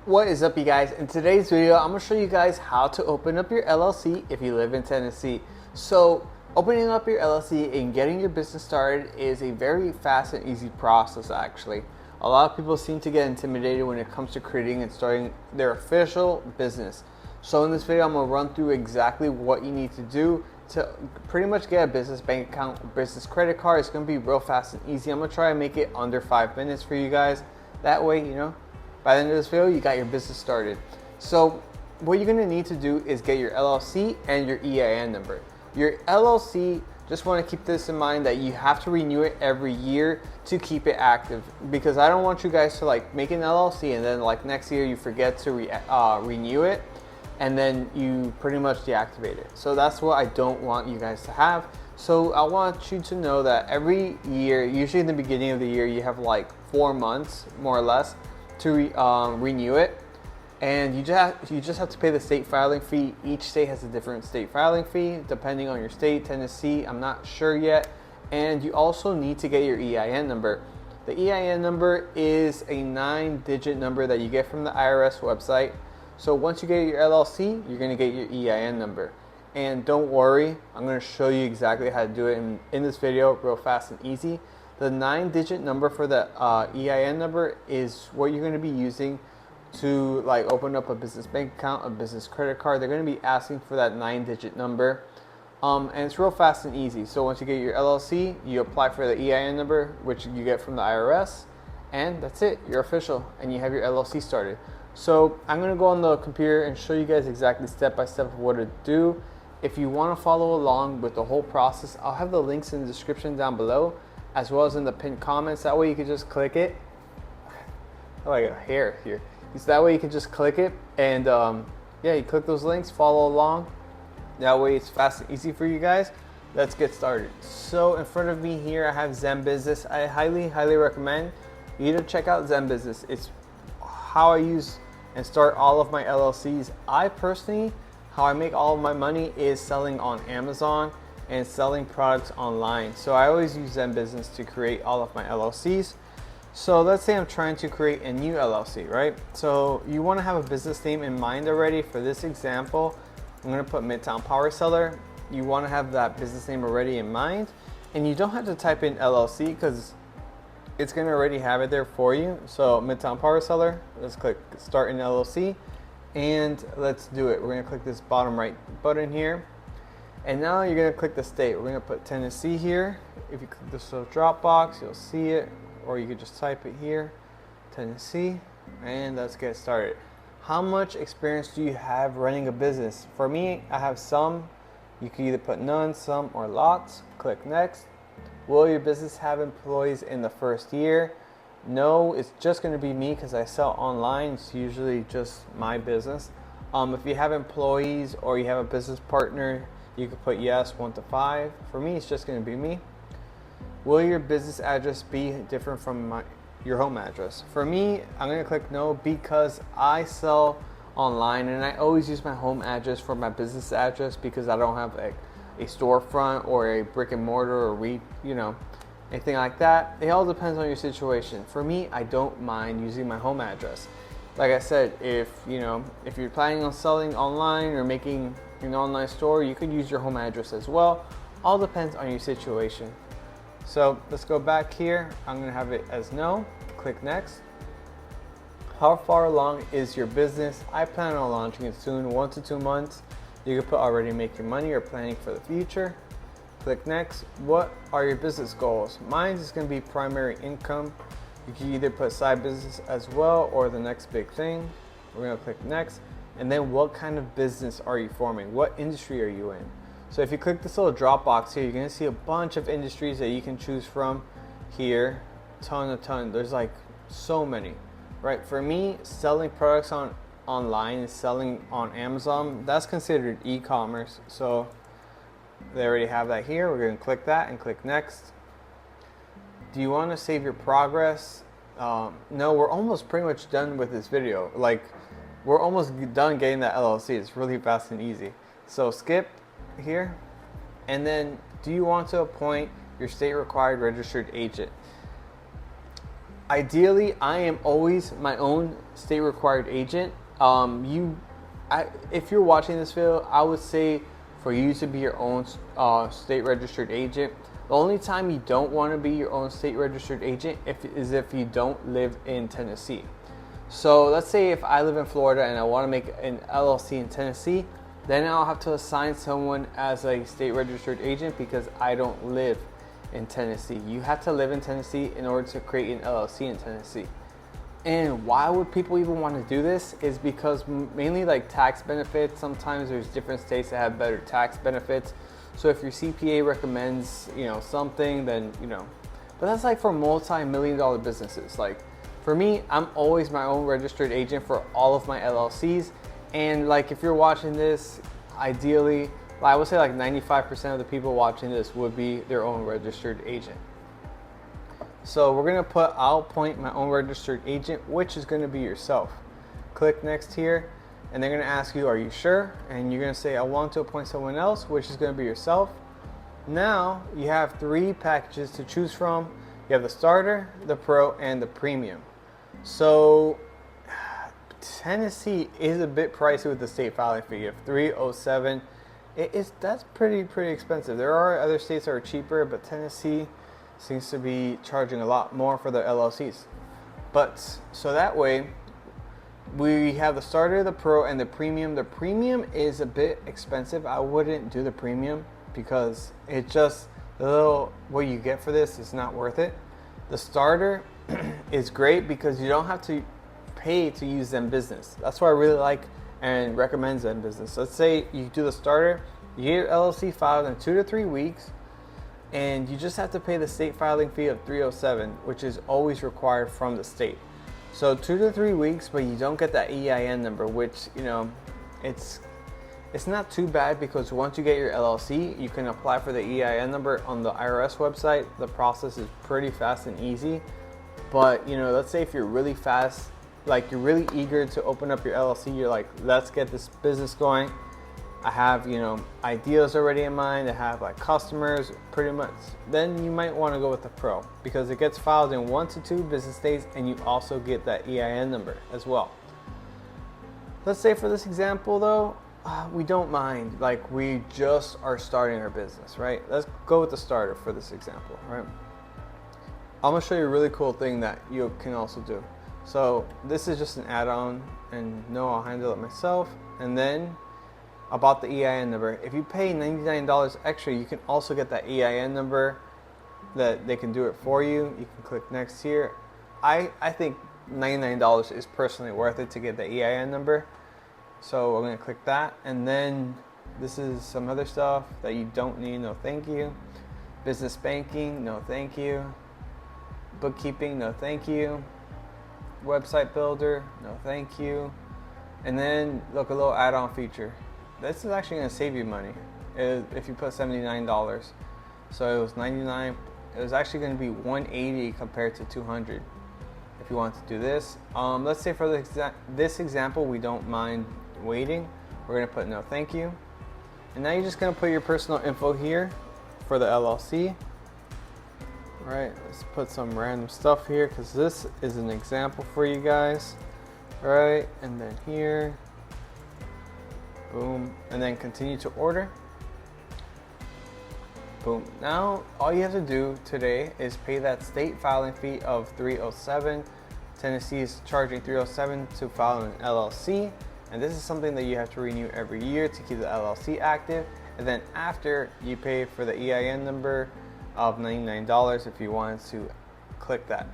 What is up, you guys? In today's video, I'm going to show you guys how to open up your LLC if you live in Tennessee. So opening up your LLC and getting your business started is a very fast and easy process actually. A lot of people seem to get intimidated when it comes to creating and starting their official business. So in this video, I'm going to run through exactly what you need to do to pretty much get a business bank account, a business credit card. It's going to be real fast and easy. I'm going to try and make it under 5 minutes for you guys. That way, by the end of this video, you got your business started. So what you're going to need to do is get your LLC and your EIN number. Your LLC, just want to keep this in mind that you have to renew it every year to keep it active, because I don't want you guys to make an LLC and then next year you forget to renew it and then you pretty much deactivate it. So that's what I don't want you guys to have. So I want you to know that every year, usually in the beginning of the year, you have 4 months more or less to renew it, and you just have to pay the state filing fee. Each state has a different state filing fee depending on your state. Tennessee, I'm not sure yet. And you also need to get your EIN number. The EIN number is a 9-digit number that you get from the IRS website. So once you get your LLC, you're going to get your EIN number. And don't worry, I'm going to show you exactly how to do it in this video, real fast and easy. The 9-digit number for the EIN number is what you're going to be using to open up a business bank account, a business credit card. They're going to be asking for that 9-digit number, and it's real fast and easy. So once you get your LLC, you apply for the EIN number, which you get from the IRS, and that's it. You're official, and you have your LLC started. So I'm going to go on the computer and show you guys exactly step by step of what to do. If you want to follow along with the whole process, I'll have the links in the description down below, as well as in the pinned comments. That way you can just click it. Oh, I got a hair here. So that way you can just click it, and yeah, you click those links, follow along. That way it's fast and easy for you guys. Let's get started. So in front of me here, I have ZenBusiness. I highly recommend you to check out ZenBusiness. It's how I use and start all of my LLCs. I personally, how I make all of my money is selling on Amazon and selling products online. So I always use ZenBusiness to create all of my LLCs. So let's say I'm trying to create a new LLC, right? So you want to have a business name in mind already. For this example, I'm going to put Midtown Power Seller. You want to have that business name already in mind, and you don't have to type in LLC because it's going to already have it there for you. So Midtown Power Seller, let's click Start an LLC, and let's do it. We're going to click this bottom right button here. And now you're going to click the state. We're going to put Tennessee here. If you click this little drop box, you'll see it, or you could just type it here, Tennessee, and let's get started. How much experience do you have running a business? For me, I have some. You can either put none, some, or lots. Click next. Will your business have employees in the first year? No, it's just going to be me because I sell online. It's usually just my business. If you have employees or you have a business partner, you could put yes, 1 to 5. For me, it's just going to be me. Will your business address be different from your home address? For me, I'm going to click no because I sell online and I always use my home address for my business address because I don't have a storefront or a brick and mortar or anything like that. It all depends on your situation. For me, I don't mind using my home address. Like I said, if you're planning on selling online or making an online store, you could use your home address as well. All depends on your situation. So let's go back here. I'm going to have it as no. Click next. How far along is your business? I plan on launching it soon, 1 to 2 months. You can put already making money or planning for the future. Click next. What are your business goals? Mine is going to be primary income. You can either put side business as well or the next big thing. We're going to click next. And then what kind of business are you forming? What industry are you in? So if you click this little drop box here, you're going to see a bunch of industries that you can choose from here. Ton. There's so many, right? For me, selling products online and selling on Amazon, that's considered e-commerce. So they already have that here. We're going to click that and click next. Do you want to save your progress? No, we're almost pretty much done with this video. We're almost done getting that LLC. It's really fast and easy. So skip here. And then, do you want to appoint your state required registered agent? Ideally, I am always my own state required agent. If you're watching this video, I would say for you to be your own state registered agent. The only time you don't want to be your own state registered agent is if you don't live in Tennessee. So let's say if I live in Florida and I want to make an LLC in Tennessee, then I'll have to assign someone as a state registered agent because I don't live in Tennessee. You have to live in Tennessee in order to create an LLC in Tennessee. And why would people even want to do this is because mainly like tax benefits. Sometimes there's different states that have better tax benefits. So if your CPA recommends, something, then, but that's like for multi-million-dollar businesses. Like for me, I'm always my own registered agent for all of my LLCs. And like if you're watching this, ideally, I would say like 95% of the people watching this would be their own registered agent. So we're gonna I'll appoint my own registered agent, which is gonna be yourself. Click next here, and they're gonna ask you, are you sure? And you're gonna say, I want to appoint someone else, which is gonna be yourself. Now you have 3 packages to choose from. You have the starter, the pro, and the premium. So Tennessee is a bit pricey with the state filing fee of $307. That's pretty expensive. There are other states that are cheaper, but Tennessee seems to be charging a lot more for their LLCs. But so that way, we have the starter, the pro, and the premium. The premium is a bit expensive. I wouldn't do the premium because it just what you get for this is not worth it. The starter is great because you don't have to pay to use Zen Business. That's what I really like and recommend Zen Business. Let's say you do the starter, you get your LLC filed in 2 to 3 weeks, and you just have to pay the state filing fee of $307, which is always required from the state. So 2 to 3 weeks, but you don't get that EIN number, which it's not too bad because once you get your LLC, you can apply for the EIN number on the IRS website. The process is pretty fast and easy. But let's say if you're really fast, like you're really eager to open up your LLC, you're like, let's get this business going. I have, ideas already in mind. I have like customers pretty much. Then you might want to go with the pro because it gets filed in 1 to 2 business days and you also get that EIN number as well. Let's say for this example though, we don't mind, like we just are starting our business, right? Let's go with the starter for this example, right? I'm gonna show you a really cool thing that you can also do. So this is just an add-on and no, I'll handle it myself. And then about the EIN number, if you pay $99 extra, you can also get that EIN number that they can do it for you. You can click next here. I think $99 is personally worth it to get the EIN number. So I'm gonna click that. And then this is some other stuff that you don't need, no thank you. Business banking, no thank you. Bookkeeping, no thank you. Website builder, no thank you. And then look, a little add-on feature. This is actually going to save you money if you put $79. So it was $99. It was actually going to be $180 compared to $200 if you want to do this. Let's say for this example, we don't mind waiting. We're going to put no thank you. And now you're just going to put your personal info here for the LLC. All right, let's put some random stuff here because this is an example for you guys. All right, and then here. Boom, and then continue to order. Boom. Now, all you have to do today is pay that state filing fee of $307. Tennessee is charging $307 to file an LLC, and this is something that you have to renew every year to keep the LLC active. And then after, you pay for the EIN number of $99 if you wanted to click that.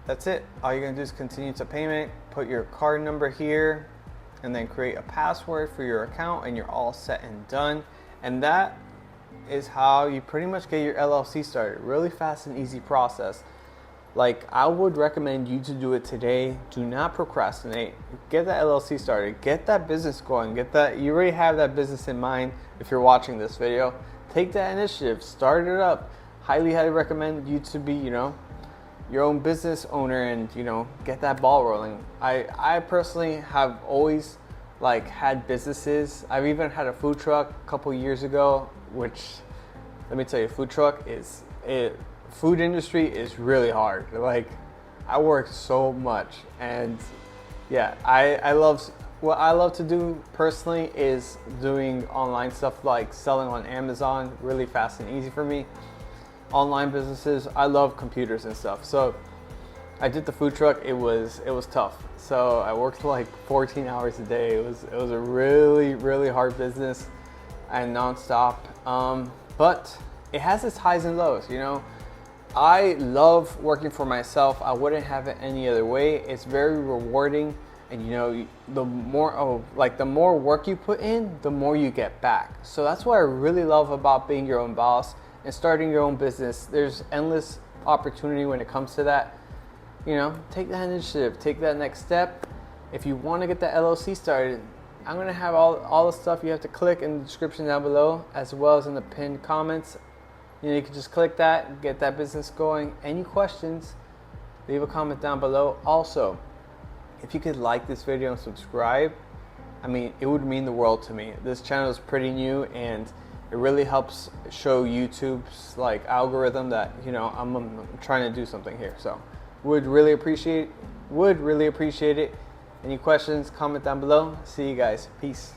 That's it. All you're gonna do is continue to payment, put your card number here, and then create a password for your account, and you're all set and done. And that is how you pretty much get your LLC started. Really fast and easy process. Like, I would recommend you to do it today. Do not procrastinate. Get that LLC started. Get that business going. You already have that business in mind if you're watching this video. Take that initiative. Start it up. Highly recommend you to be, your own business owner and, get that ball rolling. I personally have always had businesses. I've even had a food truck a couple years ago, which, let me tell you, food truck is food industry is really hard. Like, I work so much, and yeah, I love, what I love to do personally is doing online stuff like selling on Amazon, really fast and easy for me. Online businesses, I love computers and stuff. So I did the food truck. It was tough. So I worked like 14 hours a day. It was a really hard business and nonstop. But it has its highs and lows, you know. I love working for myself. I wouldn't have it any other way. It's very rewarding, and you know, the more work you put in, the more you get back. So that's what I really love about being your own boss and starting your own business. There's endless opportunity when it comes to that. You know, take that initiative, take that next step. If you want to get the LLC started, I'm going to have all the stuff you have to click in the description down below, as well as in the pinned comments. You know, you can just click that, get that business going. Any questions, leave a comment down below. Also, if you could like this video and subscribe, I mean, it would mean the world to me. This channel is pretty new, and it really helps show YouTube's like algorithm that, you know, I'm trying to do something here. So would really appreciate it. Any questions, comment down below. See you guys. Peace.